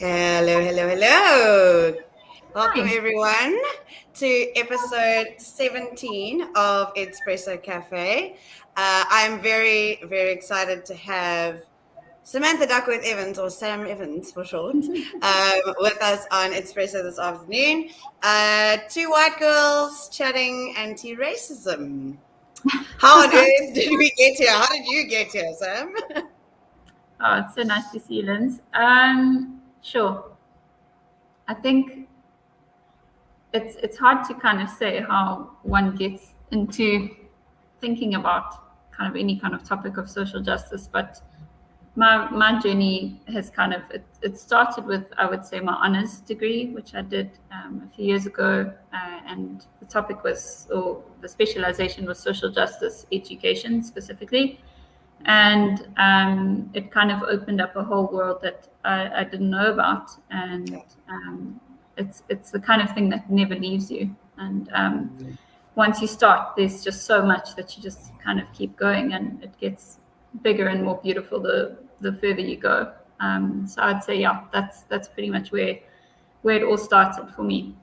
Hello, hello, hello. Welcome, Hi. everyone, to episode 17 of Espresso Cafe. I'm very, very excited to have Samantha Evans, or Sam Evans for short, with us on Espresso this afternoon. Two white girls chatting anti-racism. How on earth did we get here? How did you get here, Sam? Oh, it's so nice to see you, Linz. Sure. I think it's hard to kind of say how one gets into thinking about kind of any kind of topic of social justice, but my journey has kind of it started with, I would say, my honors degree, which I did a few years ago, and the topic was, or the specialization was, social justice education specifically. And it kind of opened up a whole world that I didn't know about, and it's the kind of thing that never leaves you. And once you start, there's just so much that you just kind of keep going, and it gets bigger and more beautiful the further you go. So I'd say, yeah, that's pretty much where it all started for me.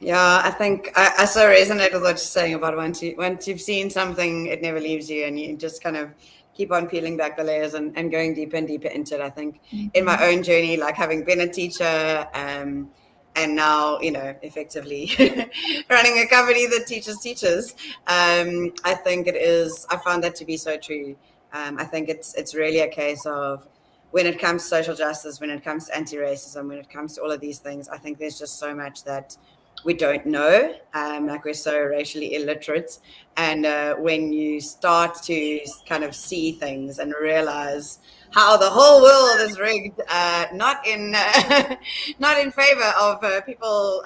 Yeah, I think I so resonate with what you're saying about once you've seen something, it never leaves you, and you just kind of keep on peeling back the layers and going deeper and deeper into it. I think in my own journey, like having been a teacher, and now effectively running a company that teaches teachers, I think it is. I found that to be so true. I think it's really a case of when it comes to social justice, when it comes to anti-racism, when it comes to all of these things, I think there's just so much that we don't know, like we're so racially illiterate. And when you start to kind of see things and realize how the whole world is rigged, not in not in favor of people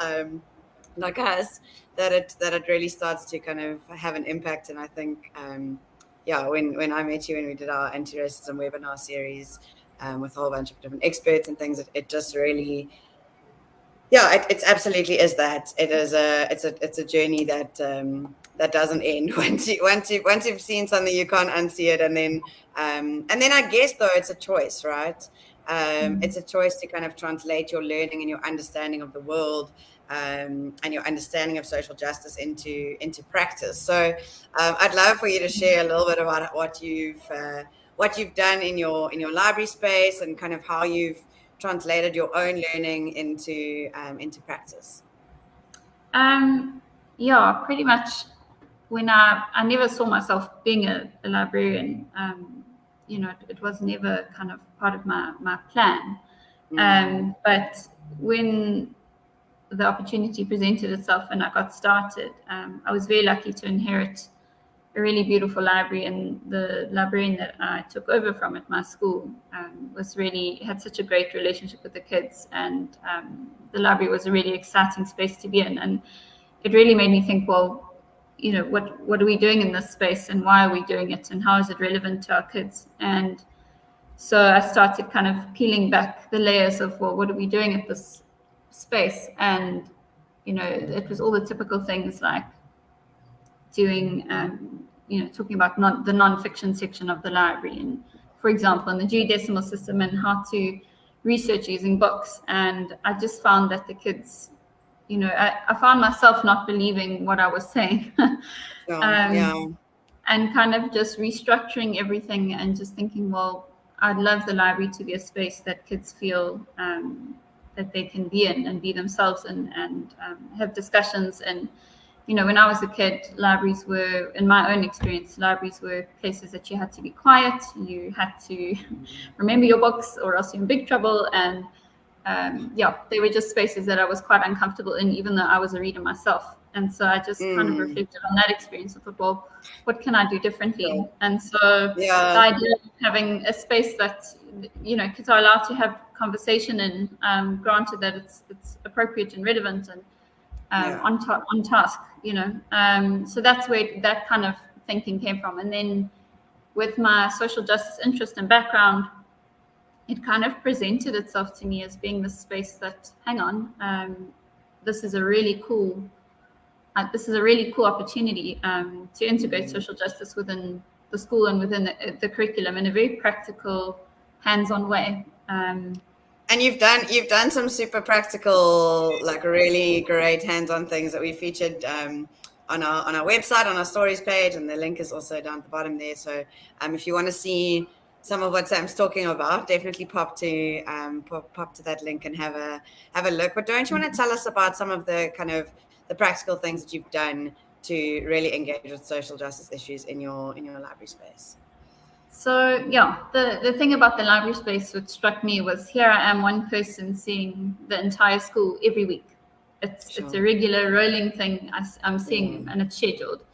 like us, that it really starts to kind of have an impact. And I think, yeah, when I met you, when we did our anti-racism webinar series with a whole bunch of different experts and things, it just really, yeah, it's absolutely is that. It's a journey that that doesn't end. Once you've seen something, you can't unsee it. And then I guess, though, it's a choice, right? It's a choice to kind of translate your learning and your understanding of the world, and your understanding of social justice into practice. So I'd love for you to share a little bit about what you've done in your library space, and kind of how you've translated your own learning into practice. Yeah, pretty much. When I never saw myself being a librarian. It was never kind of part of my plan. But when the opportunity presented itself and I got started, I was very lucky to inherit a really beautiful library, and the librarian that I took over from at my school had such a great relationship with the kids, and the library was a really exciting space to be in. And it really made me think, well, what are we doing in this space, and why are we doing it, and how is it relevant to our kids? And so I started kind of peeling back the layers of, well, what are we doing at this space? And it was all the typical things, like doing, talking about the non-fiction section of the library, and, for example, in the Decimal system, and how to research using books. And I just found that the kids, I found myself not believing what I was saying. Yeah. And kind of just restructuring everything, and just thinking, well, I'd love the library to be a space that kids feel that they can be in and be themselves, and have discussions. And when I was a kid, libraries were, in my own experience, libraries were places that you had to be quiet, you had to remember your books, or else you're in big trouble. And they were just spaces that I was quite uncomfortable in, even though I was a reader myself. And so I just kind of reflected on that experience and thought, well, what can I do differently? And so the Yeah. idea of having a space that, kids are allowed to have conversation in, granted that it's appropriate and relevant, and Yeah. on task, so that's where that kind of thinking came from. And then with my social justice interest and background, it kind of presented itself to me as being this space that, hang on, this is a really cool opportunity to integrate social justice within the school and within the curriculum in a very practical, hands-on way. And you've done some super practical, like really great hands-on things that we featured on our website, on our stories page, and the link is also down at the bottom there. So if you want to see some of what Sam's talking about, definitely pop to that link and have a look. But don't you want to tell us about some of the kind of the practical things that you've done to really engage with social justice issues in your library space? So yeah, the thing about the library space which struck me was here I am, one person seeing the entire school every week. It's a regular rolling thing I'm seeing, and it's scheduled.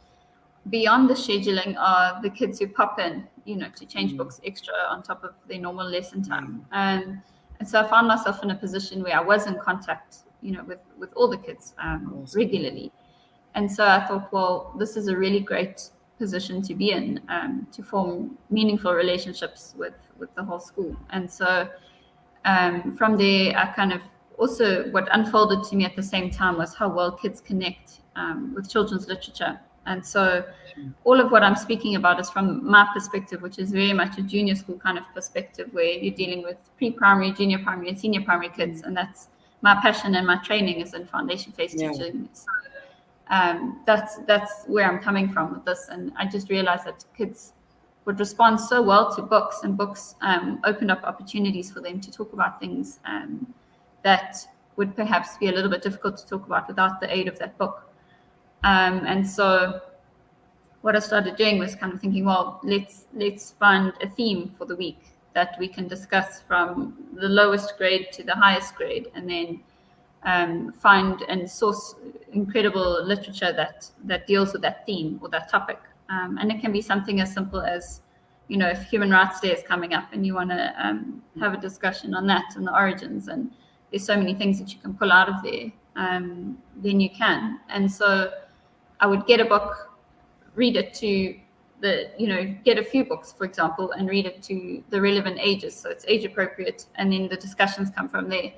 Beyond the scheduling are the kids who pop in, to change books extra on top of their normal lesson time. And so I found myself in a position where I was in contact, with all the kids regularly. And so I thought, well, this is a really great position to be in, to form meaningful relationships with the whole school. And so from there, I kind of also, what unfolded to me at the same time was how well kids connect with children's literature. And so all of what I'm speaking about is from my perspective, which is very much a junior school kind of perspective, where you're dealing with pre-primary, junior primary, and senior primary kids. And that's my passion, and my training is in foundation-based teaching. So that's where I'm coming from with this. And I just realized that kids would respond so well to books, and books opened up opportunities for them to talk about things that would perhaps be a little bit difficult to talk about without the aid of that book. And so what I started doing was kind of thinking, well, let's find a theme for the week that we can discuss from the lowest grade to the highest grade, and then find and source incredible literature that deals with that theme or that topic. And it can be something as simple as, if Human Rights Day is coming up and you want to have a discussion on that and the origins, and there's so many things that you can pull out of there, then you can. And so I would get a book, read it to get a few books, for example, and read it to the relevant ages. So it's age appropriate, and then the discussions come from there.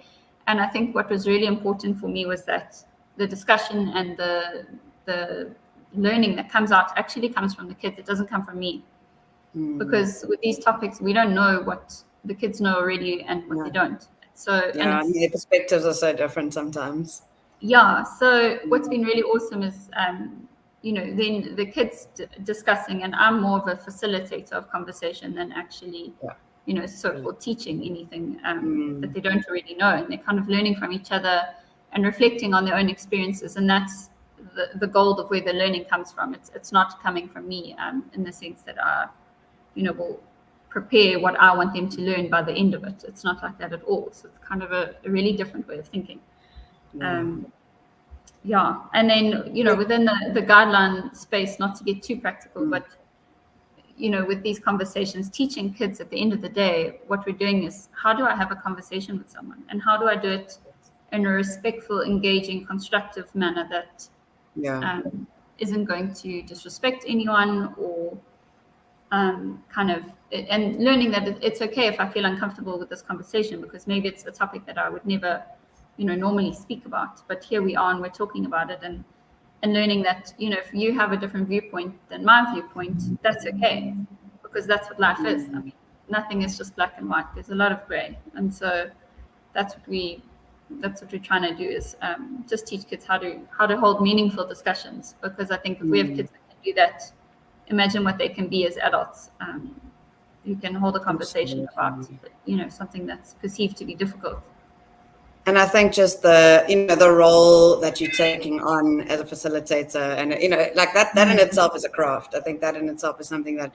And I think what was really important for me was that the discussion and the learning that comes out actually comes from the kids. It doesn't come from me. Because with these topics, we don't know what the kids know already and what they don't. So and their perspectives are so different sometimes. Yeah. So what's been really awesome is, then the kids discussing, and I'm more of a facilitator of conversation than actually, so-called teaching anything that they don't already know. And they're kind of learning from each other and reflecting on their own experiences. And that's the gold of where the learning comes from. It's not coming from me in the sense that I, will prepare what I want them to learn by the end of it. It's not like that at all. So it's kind of a really different way of thinking. Yeah. And then, within the guideline space, not to get too practical, but, with these conversations, teaching kids at the end of the day, what we're doing is, how do I have a conversation with someone? And how do I do it in a respectful, engaging, constructive manner that isn't going to disrespect anyone, or and learning that it's okay if I feel uncomfortable with this conversation, because maybe it's a topic that I would never normally speak about, but here we are and we're talking about it, and learning that, if you have a different viewpoint than my viewpoint, that's okay, because that's what life is. I mean, nothing is just black and white. There's a lot of gray. And so that's what we're trying to do, is just teach kids how to hold meaningful discussions, because I think if we have kids that can do that, imagine what they can be as adults. You can hold a conversation about, something that's perceived to be difficult. And I think just the role that you're taking on as a facilitator, and like that in itself is a craft. I think that in itself is something that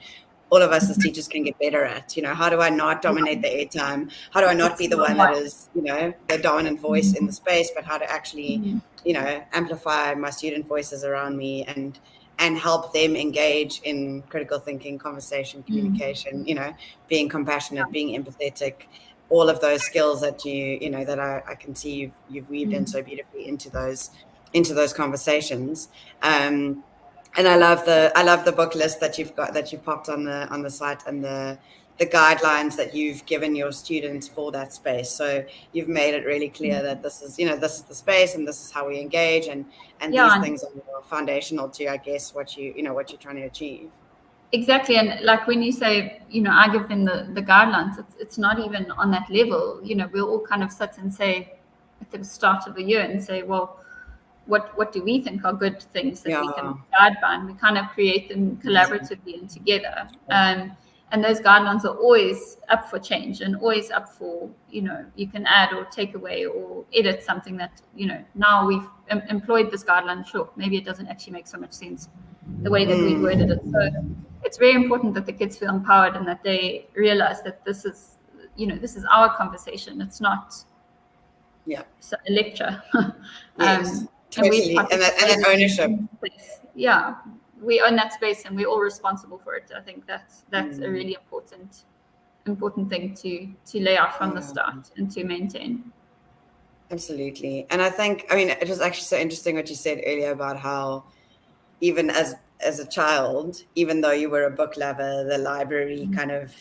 all of us as teachers can get better at. How do I not dominate the airtime? How do I not be the one that is, the dominant voice in the space, but how to actually, amplify my student voices around me and help them engage in critical thinking, conversation, communication, being compassionate, being empathetic, all of those skills that that I can see you've weaved in so beautifully into those conversations. And I love the book list that you've popped on the site, and the guidelines that you've given your students for that space. So you've made it really clear that this is the space, and this is how we engage, and these things are foundational to, I guess, what you're trying to achieve. Exactly. And like when you say, I give them the guidelines, it's not even on that level. We'll all kind of sit and say at the start of the year and say, well, what do we think are good things that we can guide by? And we kind of create them collaboratively and together. And those guidelines are always up for change and always up for, you can add or take away or edit something that, now we've employed this guideline. Sure, maybe it doesn't actually make so much sense the way that we worded it. So it's very important that the kids feel empowered and that they realize that this is our conversation. It's not a lecture. Yes, totally. And that ownership. Yeah, we own that space and we're all responsible for it. I think that's a really important thing to lay out from the start and to maintain. Absolutely. And I think, it was actually so interesting what you said earlier about how even as a child, even though you were a book lover, the library kind of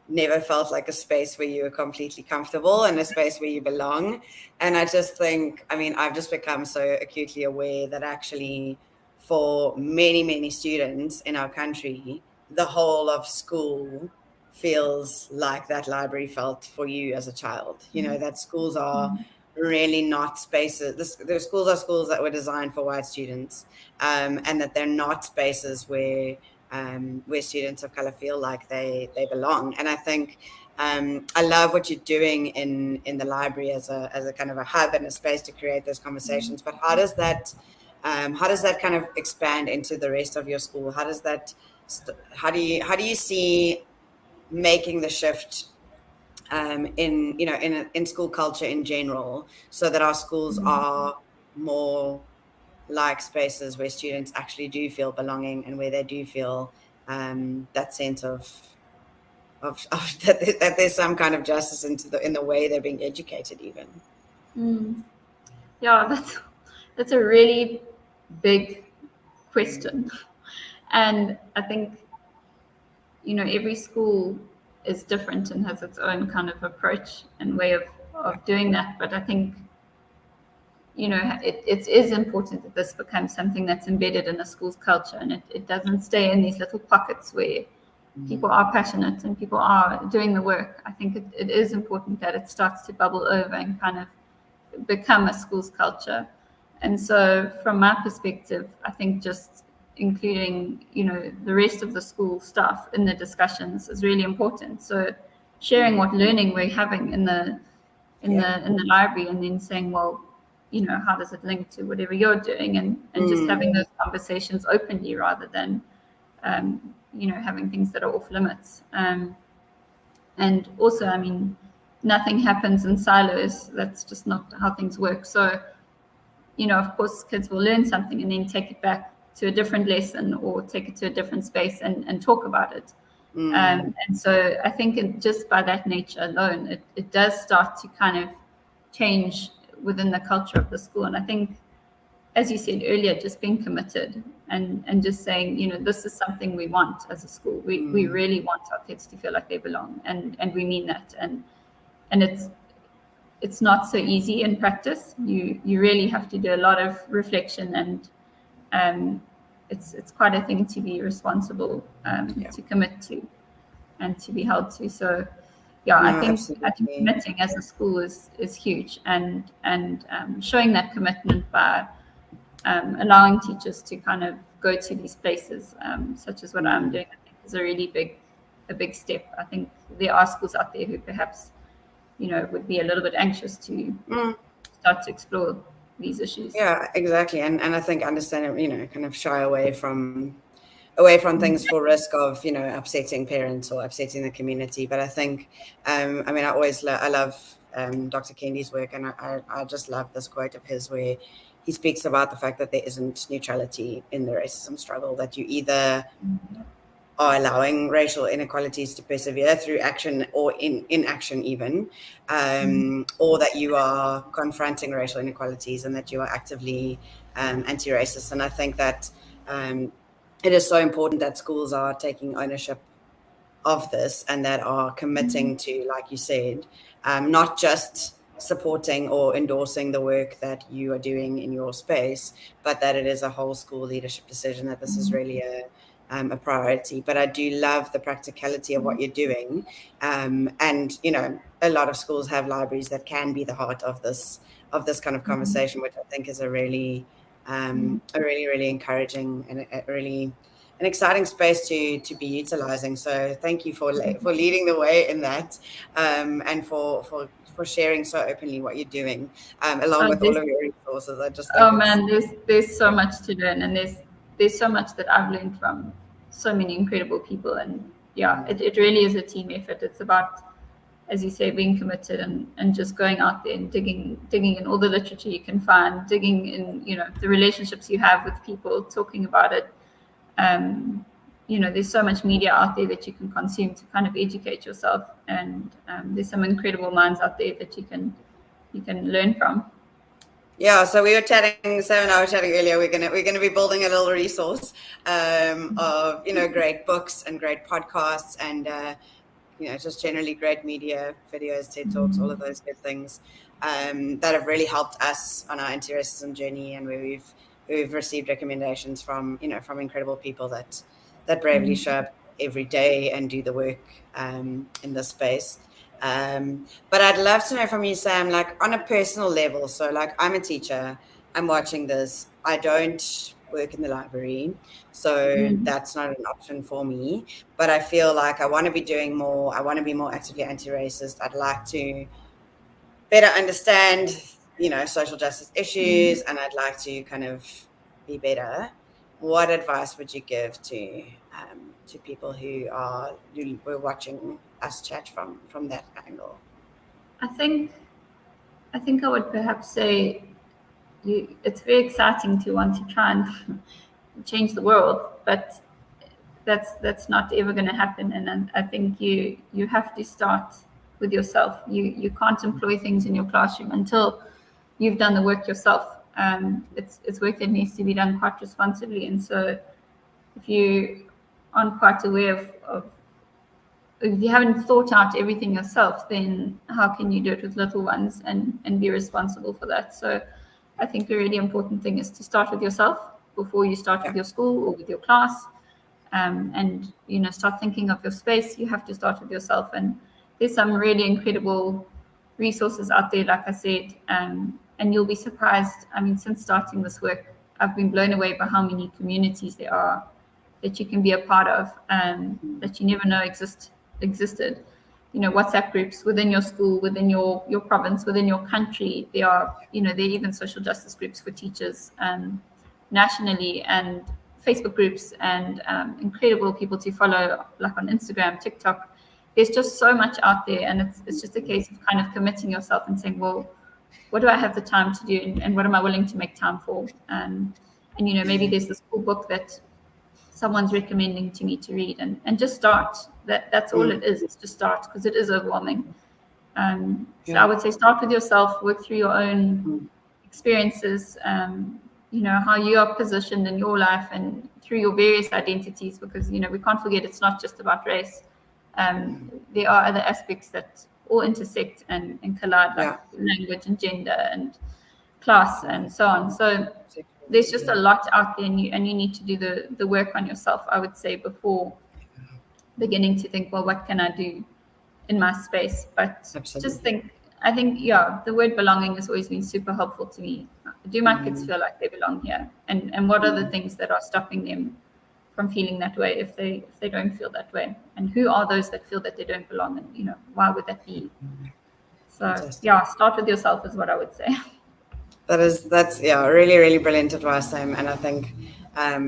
never felt like a space where you were completely comfortable and a space where you belong. And I just think, I've just become so acutely aware that actually for many, many students in our country, the whole of school feels like that library felt for you as a child. That schools are really not spaces. The schools are schools that were designed for white students, and that they're not spaces where students of color feel like they belong. And I think I love what you're doing in the library as a kind of a hub and a space to create those conversations. But how does that kind of expand into the rest of your school? How do you see making the shift in school culture in general, so that our schools are more like spaces where students actually do feel belonging and where they do feel that sense of that there's some kind of justice in the way they're being educated even. Yeah, that's a really big question. And I think every school is different and has its own kind of approach and way of doing that. But I think it is important that this becomes something that's embedded in a school's culture, and it doesn't stay in these little pockets where people are passionate and people are doing the work. I think it is important that it starts to bubble over and kind of become a school's culture. And so from my perspective, I think just including the rest of the school staff in the discussions is really important. So sharing what learning we're having in the library, and then saying, well, how does it link to whatever you're doing, and just having those conversations openly rather than having things that are off limits. And also, nothing happens in silos. That's just not how things work. So of course kids will learn something and then take it back to a different lesson or take it to a different space and talk about it. And so I think just by that nature alone, it does start to kind of change within the culture of the school. And I think, as you said earlier, just being committed and just saying, this is something we want as a school. We really want our kids to feel like they belong, and we mean that. And it's not so easy in practice. You really have to do a lot of reflection, and it's quite a thing to be responsible to commit to and to be held to. So I think committing as a school is huge, and showing that commitment by allowing teachers to kind of go to these places, such as what I'm doing, I think is a really big step. I think there are schools out there who perhaps would be a little bit anxious to start to explore these issues. Yeah, exactly. And I think understand, kind of shy away from things for risk of, upsetting parents or upsetting the community. But I think, I love Dr. Kendi's work, and I just love this quote of his where he speaks about the fact that there isn't neutrality in the racism struggle, that you either are allowing racial inequalities to persevere through action or inaction even, or that you are confronting racial inequalities and that you are actively anti-racist. And I think that it is so important that schools are taking ownership of this and that are committing to, like you said, not just supporting or endorsing the work that you are doing in your space, but that it is a whole school leadership decision, that this is really a priority, but I do love the practicality of what you're doing. And a lot of schools have libraries that can be the heart of this kind of conversation, which I think is a really really encouraging and a really an exciting space to be utilizing. So thank you for leading the way in that, and for sharing so openly what you're doing, along with all of your resources. I just think man, there's so much to learn, and there's so much that I've learned from so many incredible people. And it really is a team effort. It's about, as you say, being committed and just going out there and digging in all the literature you can find, digging in, the relationships you have with people, talking about it. There's so much media out there that you can consume to kind of educate yourself, and there's some incredible minds out there that you can learn from. Yeah, so we were chatting, Sam and I were chatting earlier. We're gonna be building a little resource of great books and great podcasts and just generally great media, videos, TED Talks, all of those good things that have really helped us on our anti-racism journey, and where we've received recommendations from incredible people that bravely show up every day and do the work in this space. But I'd love to know from you, Sam, like on a personal level. So like I'm a teacher, I'm watching this, I don't work in the library, so that's not an option for me, but I feel like I want to be doing more. I want to be more actively anti-racist. I'd like to better understand, social justice issues, and I'd like to kind of be better. What advice would you give to people who were watching us chat from that angle? I think I would perhaps say it's very exciting to want to try and change the world, but that's not ever going to happen. And I think you have to start with yourself. You can't employ things in your classroom until you've done the work yourself. It's work that needs to be done quite responsibly. And so if you aren't quite aware of if you haven't thought out everything yourself, then how can you do it with little ones and be responsible for that? So I think a really important thing is to start with yourself before you start with your school or with your class. And start thinking of your space. You have to start with yourself, and there's some really incredible resources out there, like I said, and you'll be surprised. I mean, since starting this work, I've been blown away by how many communities there are that you can be a part of, that you never know existed. WhatsApp groups within your school, within your province, within your country. There are even social justice groups for teachers nationally, and Facebook groups, and incredible people to follow, like on Instagram, TikTok. There's just so much out there, and it's just a case of kind of committing yourself and saying, well, what do I have the time to do, and what am I willing to make time for? And maybe there's this cool book that someone's recommending to me to read, and just start. That's all it is. It's just start, because it is overwhelming. So I would say start with yourself, work through your own experiences, how you are positioned in your life and through your various identities, because we can't forget it's not just about race. There are other aspects that all intersect and collide, like language and gender and class and so on. So there's just a lot out there, and you need to do the work on yourself, I would say, before beginning to think, well, what can I do in my space? But Absolutely. I think the word belonging has always been super helpful to me. Do my kids feel like they belong here, and what are the things that are stopping them from feeling that way if they don't feel that way, and who are those that feel that they don't belong, and why would that be? So Fantastic. start with yourself is what I would say. That's really, really brilliant advice, Sam, and I think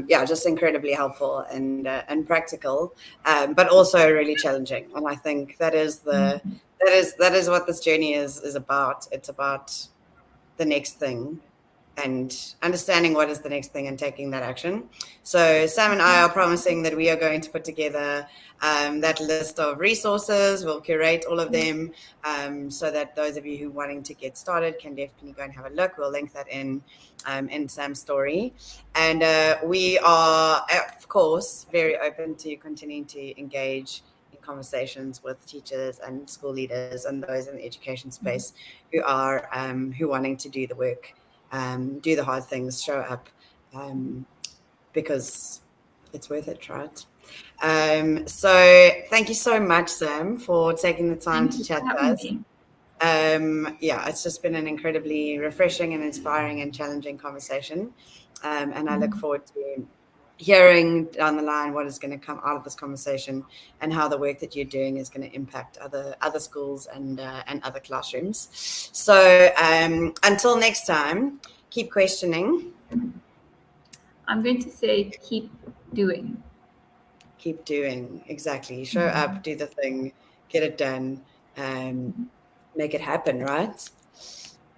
just incredibly helpful and practical, but also really challenging. And I think that is what this journey is about. It's about the next thing, and understanding what is the next thing and taking that action. So Sam and I are promising that we are going to put together that list of resources. We'll curate all of them, so that those of you who are wanting to get started can definitely go and have a look. We'll link that in Sam's story. And we are, of course, very open to continuing to engage in conversations with teachers and school leaders and those in the education space who are who wanting to do the work, do the hard things, show up, because it's worth it, right? So thank you so much, Sam, for taking the time to chat to us. Yeah, it's just been an incredibly refreshing and inspiring and challenging conversation. And I look forward to hearing down the line what is going to come out of this conversation and how the work that you're doing is going to impact other schools and other classrooms. So until next time, keep questioning. I'm going to say keep doing. Keep doing, exactly. Show up, do the thing, get it done, make it happen, right?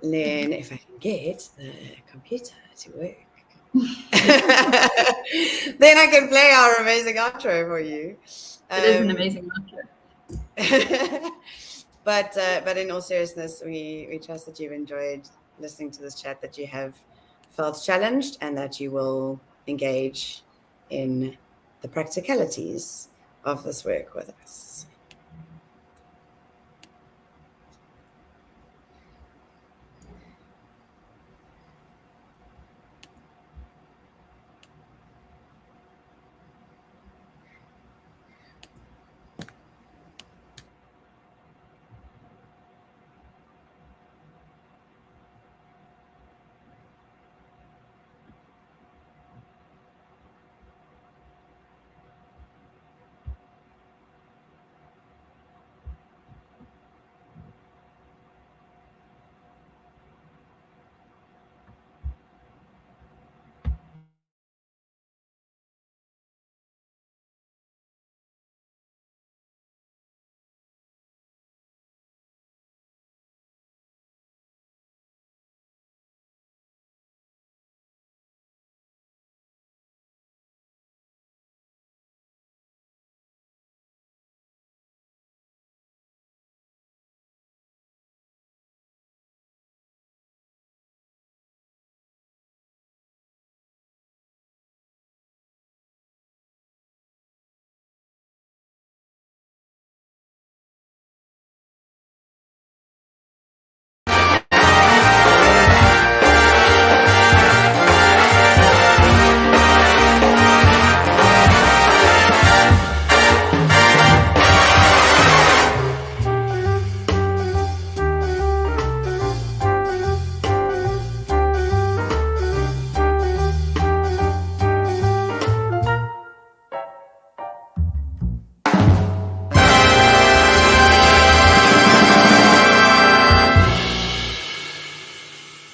And then if I can get the computer to work, then I can play our amazing outro for you. It is an amazing outro. But in all seriousness, we trust that you've enjoyed listening to this chat, that you have felt challenged, and that you will engage in the practicalities of this work with us.